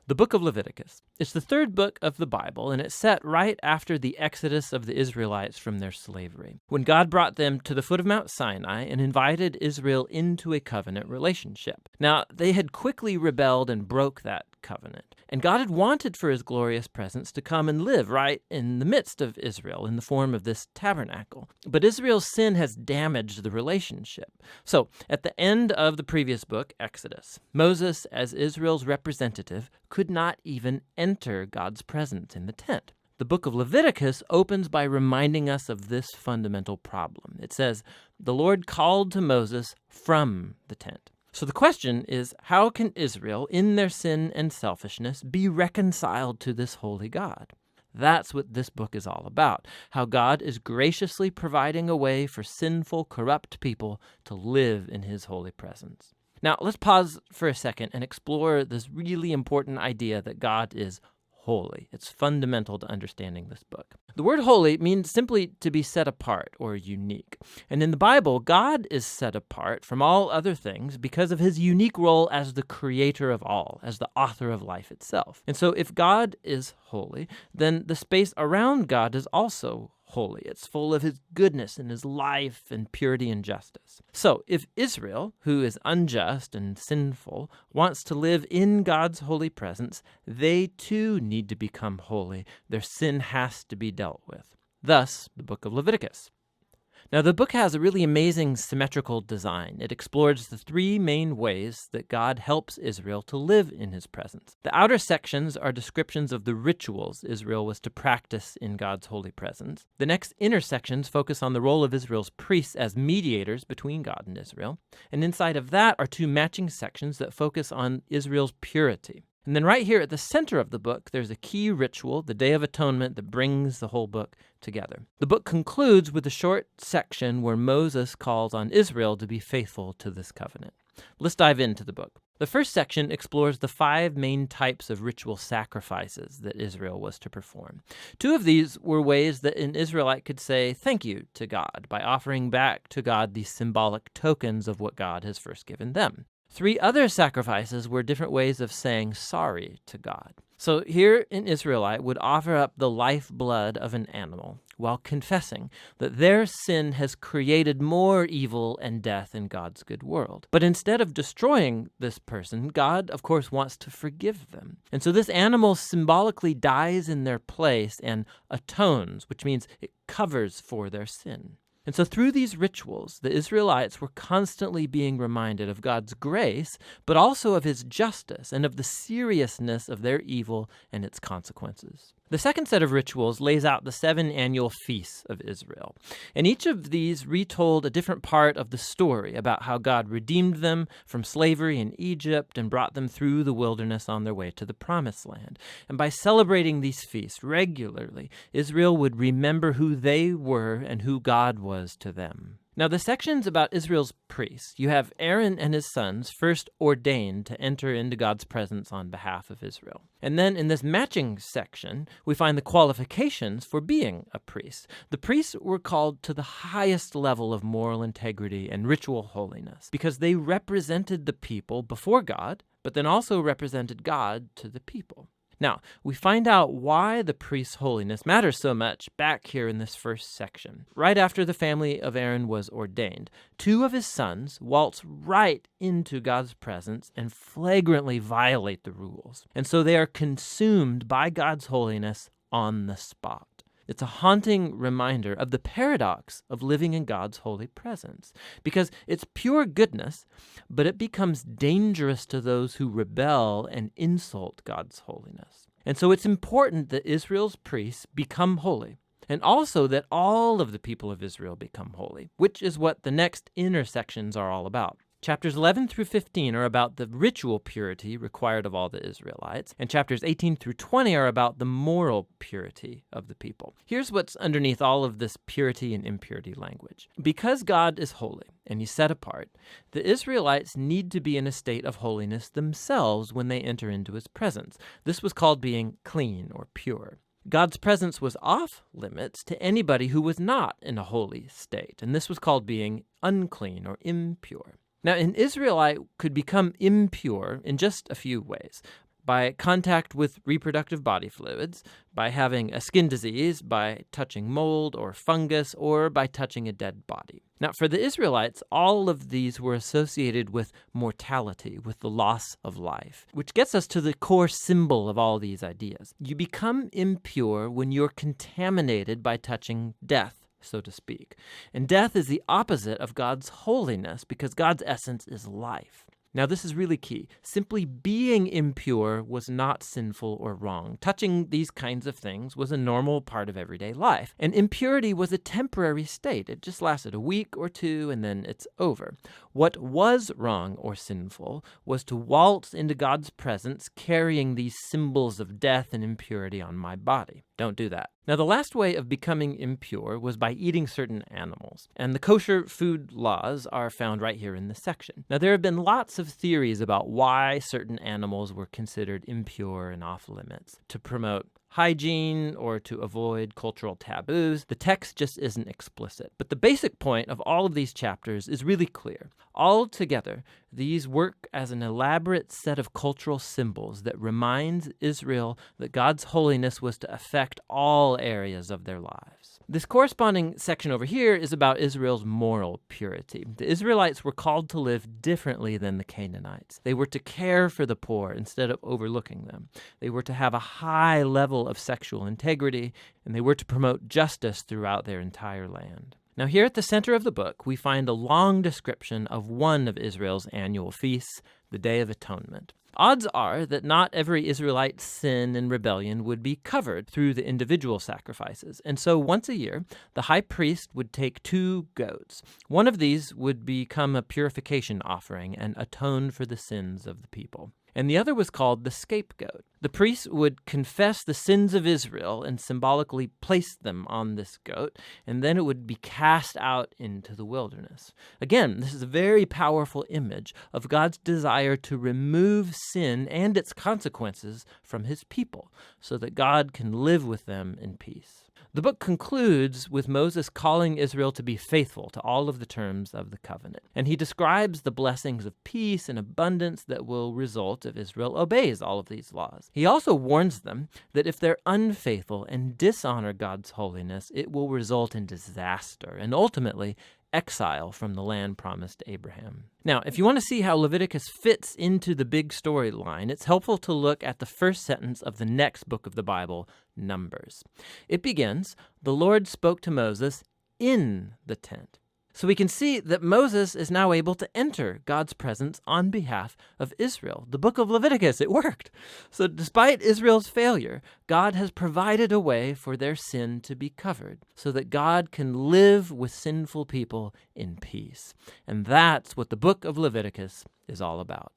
The book of Leviticus. It's the third book of the Bible, and it's set right after the exodus of the Israelites from their slavery, when God brought them to the foot of Mount Sinai and invited Israel into a covenant relationship. Now, they had quickly rebelled and broke that covenant, and God had wanted for his glorious presence to come and live right in the midst of Israel in the form of this tabernacle. But Israel's sin has damaged the relationship. So, at the end of the previous book, Exodus, Moses, as Israel's representative, could not even enter God's presence in the tent. The book of Leviticus opens by reminding us of this fundamental problem. It says, "The Lord called to Moses from the tent." So the question is, how can Israel, in their sin and selfishness, be reconciled to this holy God? That's what this book is all about, how God is graciously providing a way for sinful, corrupt people to live in his holy presence. Now, let's pause for a second and explore this really important idea that God is holy. It's fundamental to understanding this book. The word holy means simply to be set apart or unique. And in the Bible, God is set apart from all other things because of his unique role as the creator of all, as the author of life itself. And so if God is holy, then the space around God is also holy. It's full of his goodness and his life and purity and justice. So if Israel, who is unjust and sinful, wants to live in God's holy presence, they too need to become holy. Their sin has to be dealt with. Thus, the book of Leviticus. Now, the book has a really amazing symmetrical design. It explores the three main ways that God helps Israel to live in his presence. The outer sections are descriptions of the rituals Israel was to practice in God's holy presence. The next inner sections focus on the role of Israel's priests as mediators between God and Israel. And inside of that are two matching sections that focus on Israel's purity. And then right here at the center of the book, there's a key ritual, the Day of Atonement, that brings the whole book together. The book concludes with a short section where Moses calls on Israel to be faithful to this covenant. Let's dive into the book. The first section explores the 5 main types of ritual sacrifices that Israel was to perform. 2 of these were ways that an Israelite could say thank you to God by offering back to God these symbolic tokens of what God has first given them. 3 other sacrifices were different ways of saying sorry to God. So here an Israelite would offer up the lifeblood of an animal while confessing that their sin has created more evil and death in God's good world. But instead of destroying this person, God, of course, wants to forgive them. And so this animal symbolically dies in their place and atones, which means it covers for their sin. And so through these rituals, the Israelites were constantly being reminded of God's grace, but also of his justice and of the seriousness of their evil and its consequences. The second set of rituals lays out the 7 annual feasts of Israel. And each of these retold a different part of the story about how God redeemed them from slavery in Egypt and brought them through the wilderness on their way to the Promised Land. And by celebrating these feasts regularly, Israel would remember who they were and who God was to them. Now, the sections about Israel's priests, you have Aaron and his sons first ordained to enter into God's presence on behalf of Israel. And then in this matching section, we find the qualifications for being a priest. The priests were called to the highest level of moral integrity and ritual holiness because they represented the people before God, but then also represented God to the people. Now, we find out why the priest's holiness matters so much back here in this first section. Right after the family of Aaron was ordained, 2 of his sons waltz right into God's presence and flagrantly violate the rules. And so they are consumed by God's holiness on the spot. It's a haunting reminder of the paradox of living in God's holy presence, because it's pure goodness, but it becomes dangerous to those who rebel and insult God's holiness. And so it's important that Israel's priests become holy, and also that all of the people of Israel become holy, which is what the next inner sections are all about. Chapters 11 through 15 are about the ritual purity required of all the Israelites, and chapters 18 through 20 are about the moral purity of the people. Here's what's underneath all of this purity and impurity language. Because God is holy and he's set apart, the Israelites need to be in a state of holiness themselves when they enter into his presence. This was called being clean or pure. God's presence was off limits to anybody who was not in a holy state, and this was called being unclean or impure. Now, an Israelite could become impure in just a few ways. by contact with reproductive body fluids, by having a skin disease, by touching mold or fungus, or by touching a dead body. Now, for the Israelites, all of these were associated with mortality, with the loss of life, which gets us to the core symbol of all these ideas. You become impure when you're contaminated by touching death, so to speak. And death is the opposite of God's holiness because God's essence is life. Now, this is really key. Simply being impure was not sinful or wrong. Touching these kinds of things was a normal part of everyday life. And impurity was a temporary state. It just lasted a week or two, and then it's over. What was wrong or sinful was to waltz into God's presence carrying these symbols of death and impurity on my body. Don't do that. Now, the last way of becoming impure was by eating certain animals, and the kosher food laws are found right here in this section. Now, there have been lots of theories about why certain animals were considered impure and off limits. To promote hygiene or to avoid cultural taboos, the text just isn't explicit. But the basic point of all of these chapters is really clear. Altogether, these work as an elaborate set of cultural symbols that reminds Israel that God's holiness was to affect all areas of their lives. This corresponding section over here is about Israel's moral purity. The Israelites were called to live differently than the Canaanites. They were to care for the poor instead of overlooking them. They were to have a high level of sexual integrity, and they were to promote justice throughout their entire land. Now, here at the center of the book, we find a long description of one of Israel's annual feasts, the Day of Atonement. Odds are that not every Israelite's sin and rebellion would be covered through the individual sacrifices. And so once a year, the high priest would take 2 goats. One of these would become a purification offering and atone for the sins of the people. And the other was called the scapegoat. The priest would confess the sins of Israel and symbolically place them on this goat, and then it would be cast out into the wilderness. Again, this is a very powerful image of God's desire to remove sin and its consequences from his people so that God can live with them in peace. The book concludes with Moses calling Israel to be faithful to all of the terms of the covenant. And he describes the blessings of peace and abundance that will result if Israel obeys all of these laws. He also warns them that if they're unfaithful and dishonor God's holiness, it will result in disaster and ultimately exile from the land promised to Abraham. Now, if you want to see how Leviticus fits into the big storyline, it's helpful to look at the first sentence of the next book of the Bible, Numbers. It begins, "The Lord spoke to Moses in the tent." So we can see that Moses is now able to enter God's presence on behalf of Israel. The book of Leviticus, it worked. So despite Israel's failure, God has provided a way for their sin to be covered so that God can live with sinful people in peace. And that's what the book of Leviticus is all about.